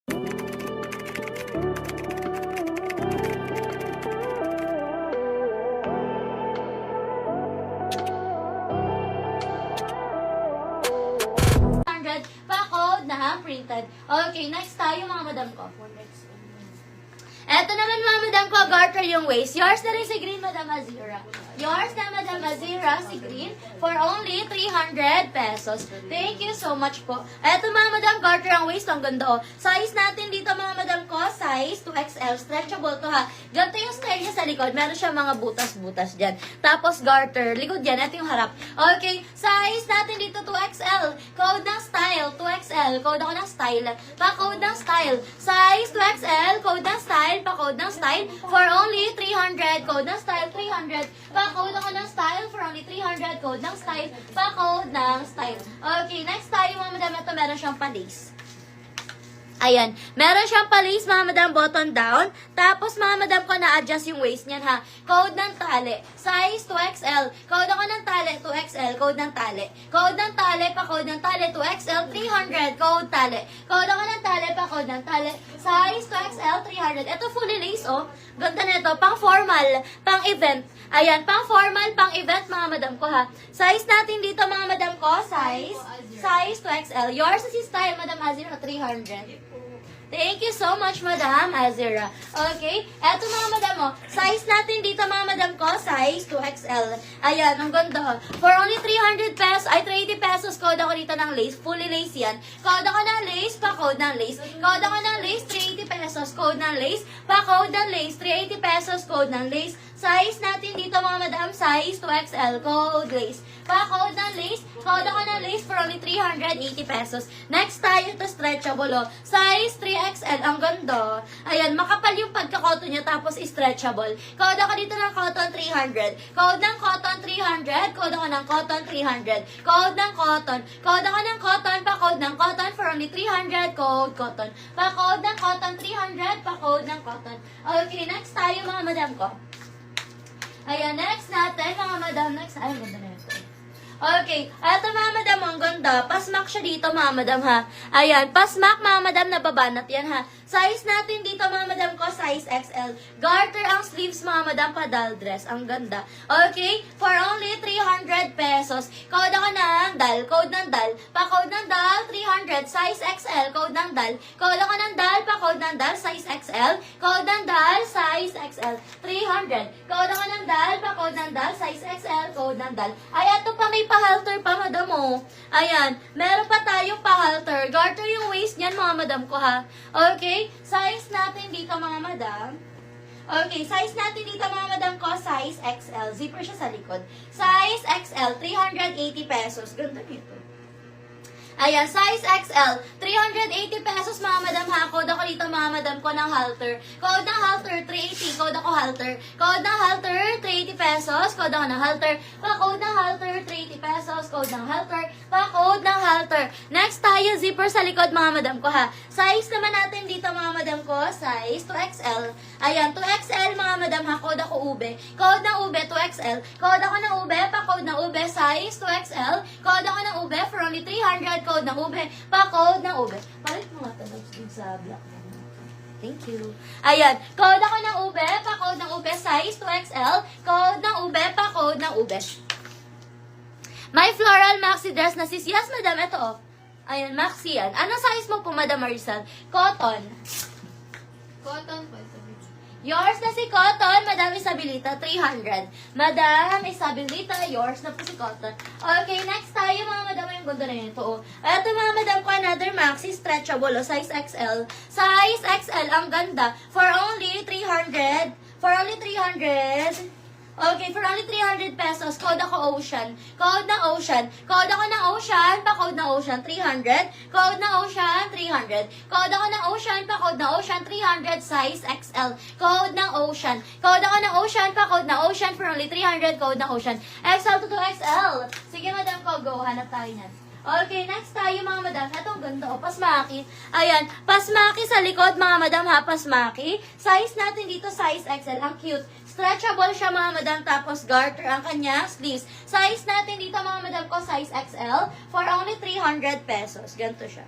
Pa-code na printed. Okay, next tayo mga madam ko. Eto naman mga madam ko, garter yung waist. Yours na rin si Green, Madam Azira. Yours na Madam Azira, si Green, for only 300 pesos. Thank you so much po. Eto mga madam, garter ang waist. Ang ganda oh. Size natin dito mga madam ko, size 2XL. Stretchable to ha. Ganito yung style niya sa likod. Meron siya mga butas-butas dyan. Tapos garter, likod yan. Ito yung harap. Okay, size natin dito 2XL. Code ng style, 2XL. Code ako ng style. Pa-code ng style. Size 2XL, code ng style. Pa-code ng style for only 300. Code ng style 300. Pa-code ako ng style for only 300. Code ng style. Pa-code ng style. Okay, next tayo mga madam. Ito meron siyang pa-lace. Ayan. Meron siyang pa-lace mga madam, button down. Tapos mga madam ko na-adjust yung waist niyan ha. Code ng tali. Size 2XL. Code ako ng tali 2XL. Code ng tali. Code ng tali. Pa-code ng tali 2XL 300. Code tali. Code ako ng tali. Pa-code ng tali. Size 2XL 300. Ito fully lace oh. Ganda na ito. Pang formal. Pang event. Ayan. Pang formal. Pang event mga madam ko ha. Size natin dito mga madam ko. Size 2XL. Yours is style Madam Azira 300. Thank you so much, Madam Azira. Okay, eto mga madam mo. Size natin dito mga madam ko, size 2XL. Ayan, ang ganda. For only 300 pesos, ay 380 pesos, code ako dito ng lace. Fully lace yan. Code ako ng lace, pa-code ng lace. Code ako ng lace, 380 pesos, code ng lace. Pa-code ng lace, 380 pesos, code ng lace. Size natin dito mga madam, size 2XL, code lace. Pa-code ng lace, code ako ng lace for only 380 pesos. Next tayo to stretchable oh. Size 3XL, ang ganda. Ayan, makapal yung pagka-cotton niya tapos stretchable. Code ako dito ng cotton 300. Code ng cotton 300, code ako ng cotton 300. Code ng cotton. Code ako ng cotton, pa-code ng cotton for only 300, code cotton. Pa-code ng cotton 300, pa-code ng cotton. Okay, next tayo mga madam ko. Ayan, next natin, mga madam, next, ay, ganda na ito. Okay, eto mga madam, ang ganda. Pasmak siya dito, mga madam, ha. Ayan, pasmak, mga madam, nababanat yan, ha. Size natin dito, mga madam ko, size XL. Garter ang sleeves, mga madam, padal dress. Ang ganda. Okay, for only 300 pesos. Code ako ng dal, code ng dal. Pa-code ng dal, 300, size XL, code ng dal. Code ako ng dal, pa-code ng dal, size XL. Code ng dal, size XL, 300. Code ako ng dal, pa-code ng dal, size XL, code ng dal. Ay, ito pa, may pa-halter pa, madam, oh. Ayan, meron pa tayong pa-halter. Garter yung waist niyan, mga madam ko, ha. Okay, size natin dito, mga madam. Okay, size natin dito, mga madam ko, size XL. Zipper siya sa likod. Size XL, 380 pesos. Ganda dito. Ayan, size XL, 380 pesos mga madam ha. Code ako dito mga madam ko ng halter. Code ng halter, 380. Code ako halter. Code ng halter, 380 pesos. Code ako ng halter. Pa-code ng halter, 380 pesos. Code ng halter. Pa-code ng halter. Next tayo, zipper sa likod mga madam ko ha. Size naman natin dito mga madam ko, size 2XL. Ayan, 2XL mga madam ha. Code ako ube. Code ng ube, 2XL. Code ako ng ube. Pa-code ng ube, size 2XL. Code ako ng ube for only 300. Code ng ube. Pa-code ng ube. Palit mo nga talabs din sa black. Thank you. Ayan. Code ako ng ube. Pa-code ng ube. Size 2XL. Code ng ube. Pa-code ng ube. May floral maxi dress na sis. Yes, madam. Ito, oh. Ayan, maxi yan. Anong size mo po, Madam Maricel? Cotton. Cotton po. Yours na si Cotton, Madam Isabelita, 300. Madam Isabelita, yours na po si Cotton. Okay, next tayo mga madam, yung ganda na ito. Oh. Ito mga madam ko, another maxi stretchable, oh, size XL. Size XL, ang ganda. For only 300. For only 300. Okay, for only 300 pesos, code ako Ocean. Code ng Ocean. Code ako ng Ocean, pa-code ng Ocean, 300. Code ng Ocean, 300. Code ako ng Ocean, pa-code ng Ocean, 300, size XL. Code ng Ocean. Code ako ng Ocean, pa-code ng Ocean, for only 300, code ng Ocean. XL to 2XL. Sige, madam ko, go. Hanap tayo niyan. Okay, next tayo mga madam. Itong ganda, oh, pasmaki. Ayan, pasmaki sa likod mga madam ha, pasmaki. Size natin dito, size XL. Ang cute. Stretchable siya mga madam, tapos garter ang kanyang sleeves. Size natin dito mga madam ko, size XL, for only 300 pesos. Ganito siya.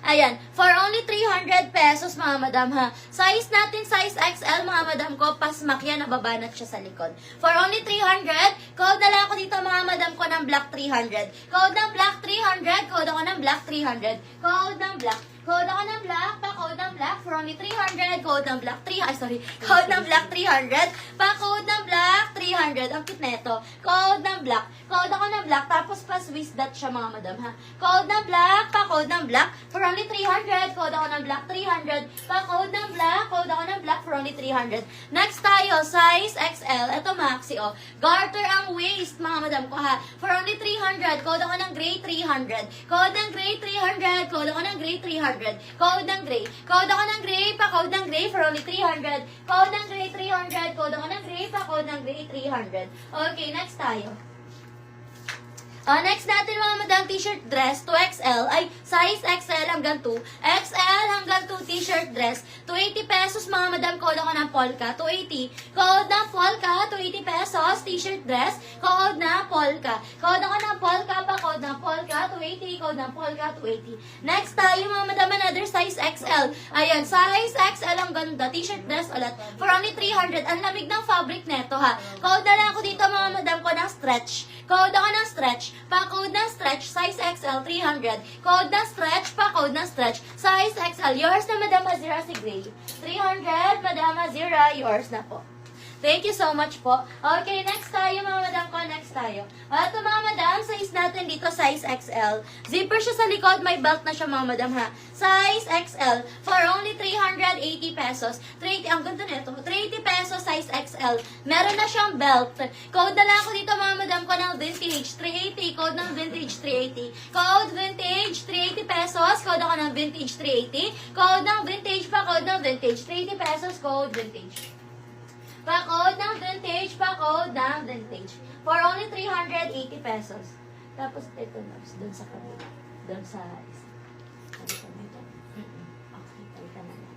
Ayan, for only 300 pesos mga madam ha. Size natin, size XL mga madam ko, pasmak yan, nababanat siya sa likod. For only 300, code na lang ako dito mga madam ko ng black 300. Code ng black 300, code ako ng black 300. Code ng black. Code ako ng black, pa-code ng black for only 300. Code ng black 300, code ng black 300. Pa-code ng black 300. Ang cute na ito. Code ng black. Code ako ng black, tapos pa-Swiss dot siya mga madam ha. Code ng black, pa-code ng black for only 300. Code ako ng black 300. Pa-code ng black, code ako ng black for only 300. Next tayo, size XL. Ito maxi oh. Garter ang waist mga madam ko ha. For only 300. Code ako ng gray 300. Code ng gray 300. Code ako ng gray 300. Code ng gray. Code ako ng gray, pa-code ng gray for only 300. Code ng gray 300. Code ako ng gray, pa-code ng gray 300. Okay, next tayo. Next natin mga madam, t-shirt dress, 2XL, ay size XL hanggang 2, XL hanggang 2 t-shirt dress, 280 pesos mga madam, code ako ng polka, 280, code ng polka, 280 pesos, t-shirt dress, code na polka, code ako ng polka pa, code ng polka, 280, code ng polka, 280. Next tayo mga madam, another size XL, ayan, size XL ang ganda, t-shirt dress ulit, for only 300, ang lamig ng fabric neto ha, code na lang ako dito mga madam ko ng stretch, code ako ng stretch, pa-code ng stretch, size XL, 300. Code ng stretch, pa-code ng stretch, size XL. Yours na, Madam Azira, si Gray. 300, Madam Azira, yours na po. Thank you so much po. Okay, next tayo mga madam ko, next tayo. Ito mga madam, size natin dito, size XL. Zipper siya sa likod, may belt na siya mga madam ha. Size XL, for only 380 pesos. 380, ang ganda nito. 380 pesos, size XL. Meron na siyang belt. Code na lang ako dito mga madam ko ng vintage 380. Code ng vintage 380. Code vintage 380 pesos. Code ako ng vintage 380. Code ng vintage pa, code ng vintage 380 pesos, code vintage. Pa-code ng vintage, pa-code ng vintage. For only 380 pesos. Tapos ito na, doon sa kabila. Doon sa isa. Okay, palitan na natin.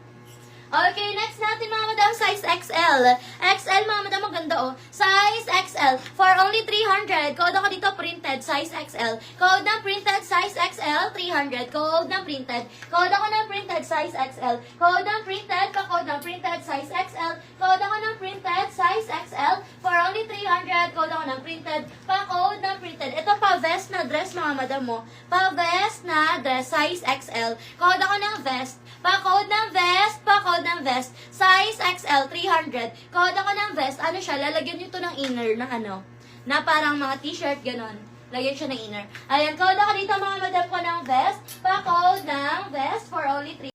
Okay, next natin mga madam, size XL. XL mga madam, maganda oh. Size XL, for only 300. Code ako dito, printed, size XL. Code ng printed, size XL, 300. Code ng printed. Code ako ng printed, size XL. Code ng printed, pa-code ng printed, size XL. Code ako ng printed, size XL, for only 300. Code ako ng printed, pa-code ng printed. Ito pa-vest na dress mga madam mo. Pa-vest na dress, size XL. Code ako ng vest. Pa-code ng vest, pa-code ng vest, size XL, 300. Code ako ng vest, ano siya, lalagyan nyo ito ng inner na ano, na parang mga t-shirt, ganon. Lagyan siya ng inner. Ayan, code ako dito mga madam ko ng vest, pa-code ng vest for only 300.